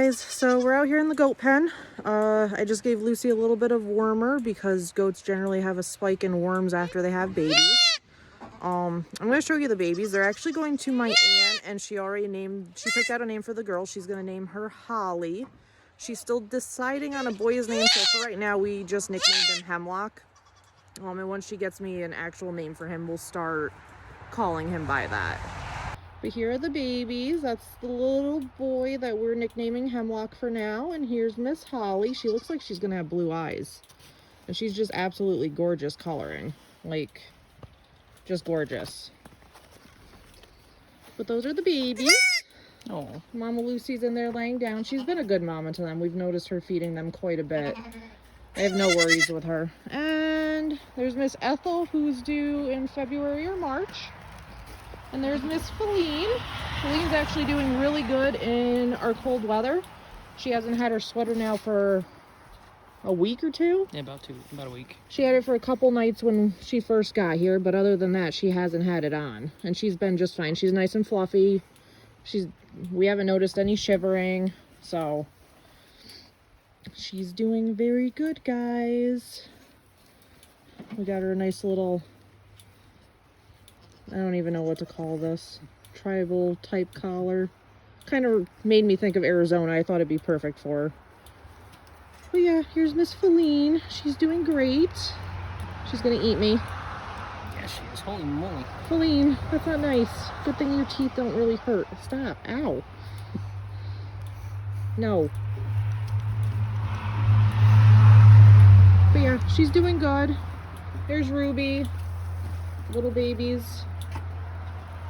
guys, so we're out here in the goat pen. I just gave Lucy a little bit of wormer because goats generally have a spike in worms after they have babies. I'm going to show you the babies. They're actually going to my aunt, and she picked out a name for the girl. She's going to name her Holly. She's still deciding on a boy's name, so for right now we just nicknamed him Hemlock. And once she gets me an actual name for him, we'll start calling him by that. But here are the babies. That's the little boy that we're nicknaming Hemlock for now. And here's Miss Holly. She looks like she's gonna have blue eyes. And she's just absolutely gorgeous coloring. Like, just gorgeous. But those are the babies. Oh, Mama Lucy's in there laying down. She's been a good mama to them. We've noticed her feeding them quite a bit. I have no worries with her. And there's Miss Ethel, who's due in February or March. And there's Miss Feline. Feline's actually doing really good in our cold weather. She hasn't had her sweater now for a week or two. Yeah, about a week. She had it for a couple nights when she first got here, but other than that, she hasn't had it on. And she's been just fine. She's nice and fluffy. We haven't noticed any shivering, so she's doing very good, guys. We got her a nice little, I don't even know what to call this, tribal type collar. Kind of made me think of Arizona. I thought it'd be perfect for her. But yeah, here's Miss Feline. She's doing great. She's gonna eat me. Yeah, she is. Holy moly. Feline, that's not nice. Good thing your teeth don't really hurt. Stop. Ow. No. But yeah, she's doing good. There's Ruby. Little babies.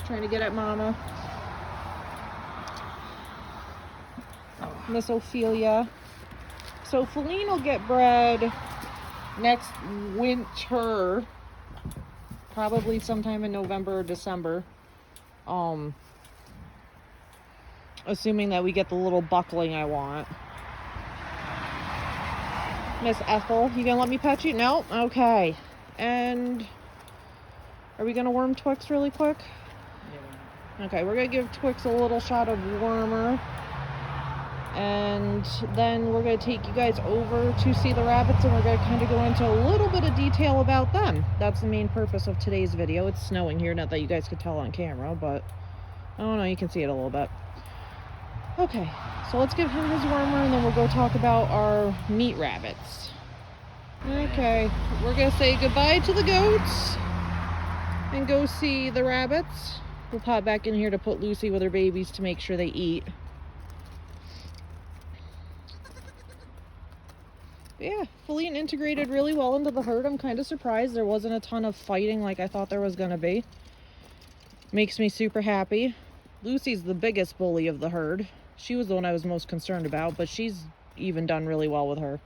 Trying to get at Mama. Miss Ophelia. So Feline will get bred next winter. Probably sometime in November or December. Assuming that we get the little buckling I want. Miss Ethel, you gonna let me pet you? No? Okay. And are we gonna worm Twix really quick? Yeah. Okay, we're gonna give Twix a little shot of wormer. And then we're gonna take you guys over to see the rabbits, and we're gonna kind of go into a little bit of detail about them. That's the main purpose of today's video. It's snowing here, not that you guys could tell on camera, but I don't know, you can see it a little bit. Okay, so let's give him his wormer, and then we'll go talk about our meat rabbits. Okay, we're gonna say goodbye to the goats and go see the rabbits. We'll pop back in here to put Lucy with her babies to make sure they eat. Yeah, Feline integrated really well into the herd. I'm kind of surprised there wasn't a ton of fighting like I thought there was gonna be. Makes me super happy. Lucy's the biggest bully of the herd. She was the one I was most concerned about, but she's even done really well with her.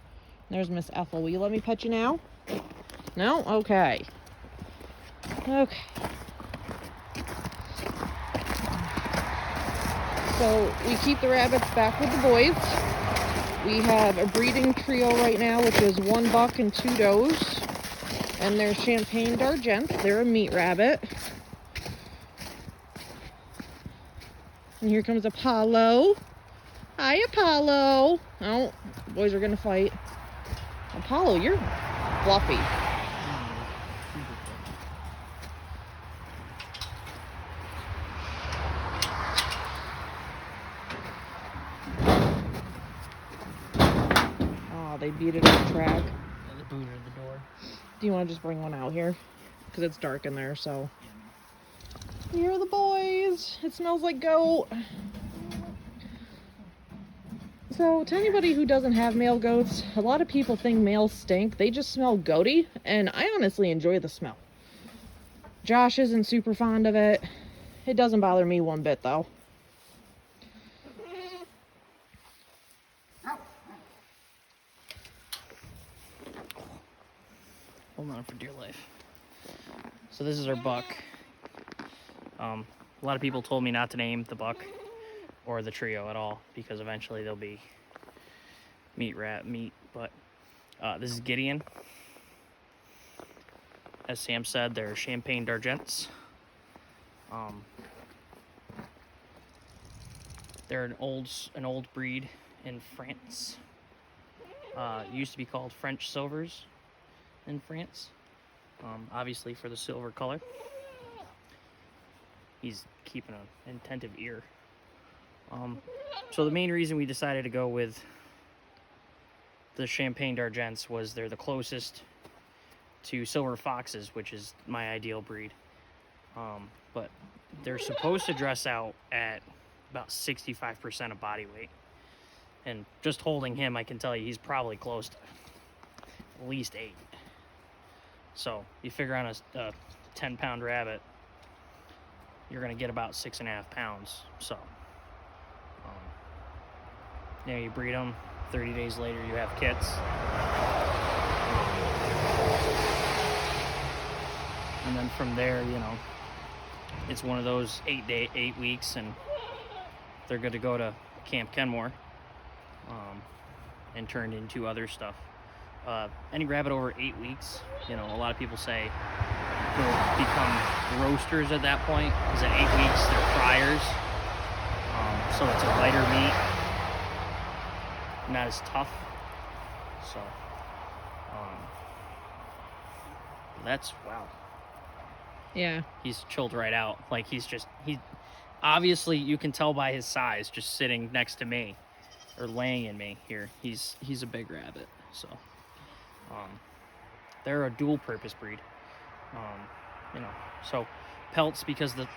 There's Miss Ethel. Will you let me pet you now? No? Okay. Okay. So we keep the rabbits back with the boys. We have a breeding trio right now, which is 1 buck and 2 does. And they're Champagne d'Argents. They're a meat rabbit. And here comes Apollo. Hi, Apollo. Oh, boys are gonna fight. Apollo, you're fluffy. Oh, they beat it on the track. Yeah, they booted the door. Do you want to just bring one out here? Because it's dark in there, so. Here are the boys. It smells like goat. So, to anybody who doesn't have male goats, a lot of people think males stink. They just smell goaty, and I honestly enjoy the smell. Josh isn't super fond of it. It doesn't bother me one bit, though. Hold on for dear life. So this is our buck. A lot of people told me not to name the buck or the trio at all because eventually they'll be meat, but this is Gideon. As Sam said, they're Champagne d'Argents. They're an old breed. in France. It used to be called French Silvers in France, obviously for the silver color. He's keeping an attentive ear. So the main reason we decided to go with the Champagne d'Argents was they're the closest to silver foxes, which is my ideal breed. But they're supposed to dress out at about 65% of body weight. And just holding him, I can tell you he's probably close to at least 8. So you figure on a 10-pound rabbit, you're going to get about 6.5 pounds. So, you breed them. 30 days later, you have kits. And then from there, it's one of those 8 weeks, and they're good to go to Camp Kenmore and turned into other stuff. Any rabbit over 8 weeks, a lot of people say will become roasters at that point, because at 8 weeks they're fryers. So it's a lighter meat, not as tough. So that's wow. Yeah. He's chilled right out. Like he obviously you can tell by his size just sitting next to me or laying in me here. He's a big rabbit. So they're a dual purpose breed. So pelts, because the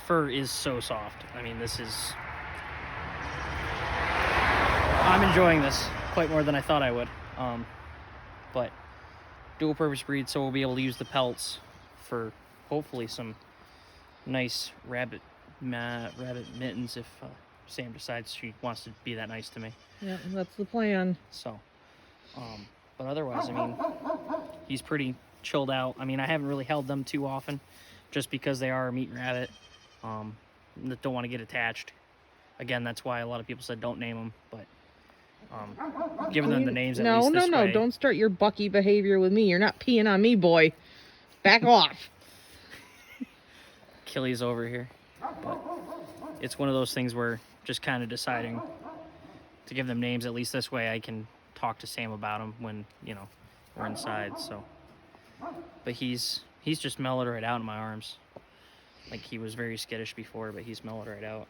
fur is so soft. I mean, I'm enjoying this quite more than I thought I would. But dual purpose breed, so we'll be able to use the pelts for hopefully some nice rabbit mittens if Sam decides she wants to be that nice to me. Yeah, that's the plan. So, but otherwise, I mean, he's pretty chilled out. I mean, I haven't really held them too often, just because they are a meat rabbit. That don't want to get attached. Again, that's why a lot of people said don't name them, but giving them the names at least this way. Don't start your Bucky behavior with me. You're not peeing on me, boy. Back off. Achilles over here. But it's one of those things where just kind of deciding to give them names, at least this way I can talk to Sam about them when, we're inside. So, but he's just mellowed right out in my arms. Like, he was very skittish before, but he's mellowed right out.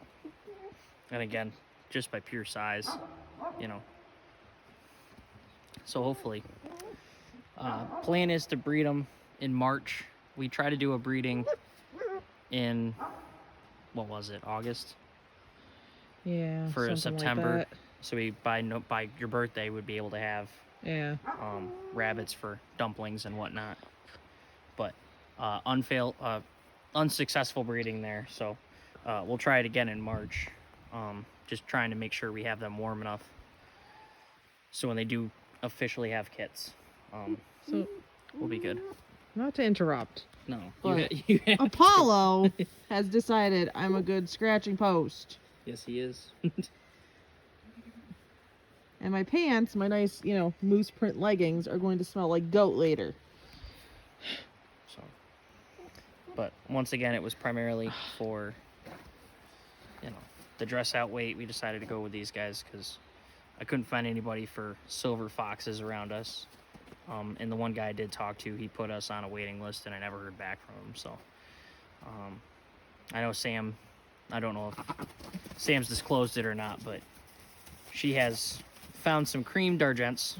And again, just by pure size, So hopefully, plan is to breed them in March. We try to do a breeding in, what was it, August? Yeah, for September. Like that. So we by your birthday would be able to have rabbits for dumplings and whatnot. But unsuccessful breeding there. So we'll try it again in March. Just trying to make sure we have them warm enough so when they do officially have kits, so we'll be good. Not to interrupt. No, but you have Apollo has decided I'm a good scratching post. Yes, he is. And my pants, my nice, moose print leggings, are going to smell like goat later. So, but once again, it was primarily for, the dress out weight. We decided to go with these guys because I couldn't find anybody for silver foxes around us. And the one guy I did talk to, he put us on a waiting list, and I never heard back from him. So, I know Sam, I don't know if Sam's disclosed it or not, but she has found some cream d'Argents.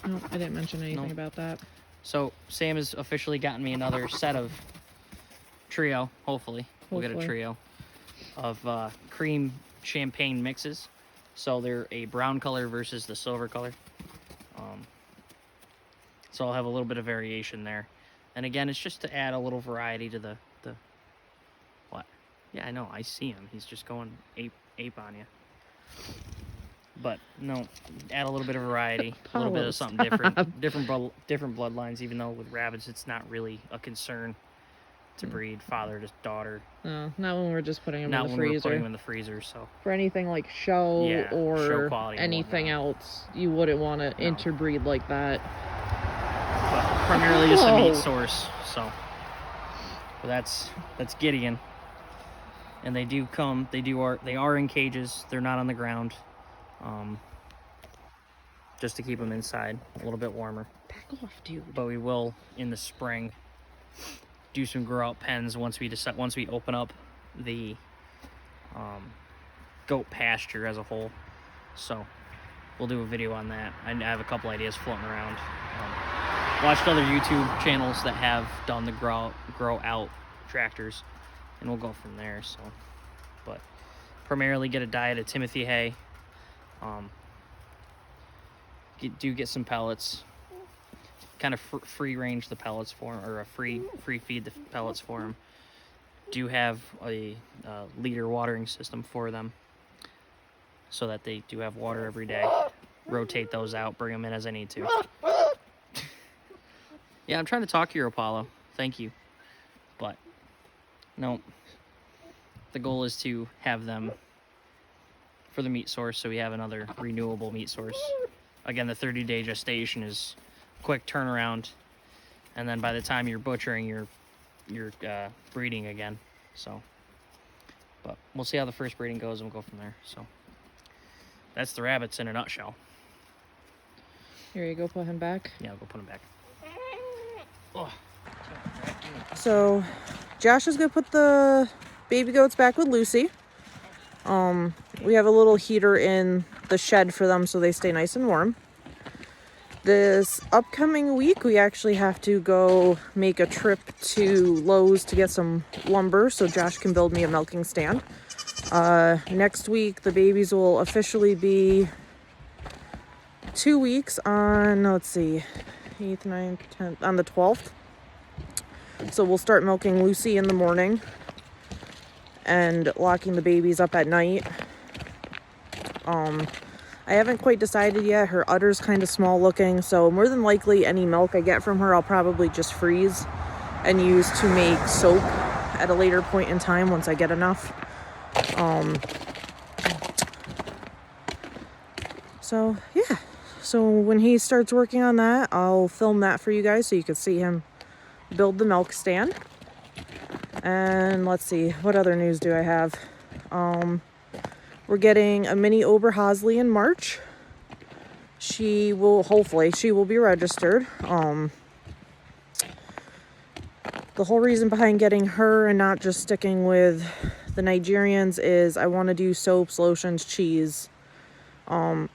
No, I didn't mention anything about that. So Sam has officially gotten me another set of trio, hopefully. We'll get a trio of cream champagne mixes. So they're a brown color versus the silver color. So I'll have a little bit of variation there. And again, it's just to add a little variety to the what? Yeah, I know, I see him. He's just going ape on you. But no, add a little bit of variety, a little bit of something different, different bloodlines. Even though with rabbits, it's not really a concern to breed father to daughter. No, not when we're just putting them not in the when freezer. We're putting them in the freezer. So for anything like show or show quality anything else, you wouldn't want to interbreed like that. But primarily just a meat source. So but that's Gideon, and they are in cages. They're not on the ground. just to keep them inside a little bit warmer. Back off, dude. But we will in the spring do some grow out pens once we open up the goat pasture as a whole. So we'll do a video on that. I have a couple ideas floating around. Watched other YouTube channels that have done the grow out tractors, and we'll go from there. So, but primarily get a diet of Timothy hay. Get some pellets. Kind of free range the pellets for him, or a free feed the pellets for him. Do have a liter watering system for them, so that they do have water every day. Rotate those out, bring them in as I need to. Yeah, I'm trying to talk here, Apollo. Thank you. But, no. The goal is to have them for the meat source, so we have another renewable meat source. Again, the 30-day gestation is quick turnaround, and then by the time you're butchering, you're breeding again. So, but we'll see how the first breeding goes, and we'll go from there. So, that's the rabbits in a nutshell. Here you go, put him back. Yeah, I'll go put him back. Oh. So, Josh is gonna put the baby goats back with Lucy. We have a little heater in the shed for them so they stay nice and warm. This upcoming week, we actually have to go make a trip to Lowe's to get some lumber so Josh can build me a milking stand. Next week, the babies will officially be 2 weeks on, let's see, 8th, 9th, 10th, on the 12th. So we'll start milking Lucy in the morning and locking the babies up at night. I haven't quite decided yet. Her udder's kind of small looking, so more than likely any milk I get from her I'll probably just freeze and use to make soap at a later point in time once I get enough. So yeah, so when he starts working on that, I'll film that for you guys so you can see him build the milk stand. And let's see, what other news do I have? We're getting a mini Oberhasli in March. Hopefully she will be registered. The whole reason behind getting her and not just sticking with the Nigerians is I want to do soaps, lotions, cheese.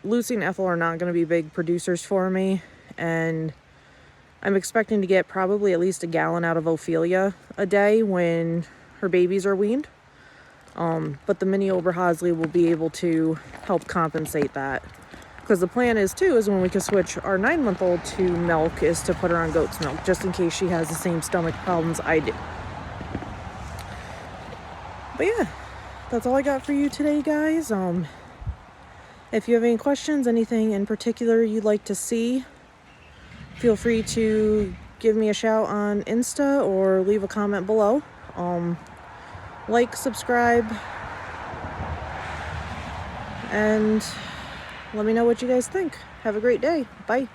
Lucy and Ethel are not going to be big producers for me, and I'm expecting to get probably at least a gallon out of Ophelia a day when her babies are weaned. But the mini Oberhasli will be able to help compensate that. Because the plan is when we can switch our 9-month-old to milk, is to put her on goat's milk, just in case she has the same stomach problems I do. But yeah, that's all I got for you today, guys. If you have any questions, anything in particular you'd like to see, feel free to give me a shout on Insta or leave a comment below. Like, subscribe, and let me know what you guys think. Have a great day. Bye.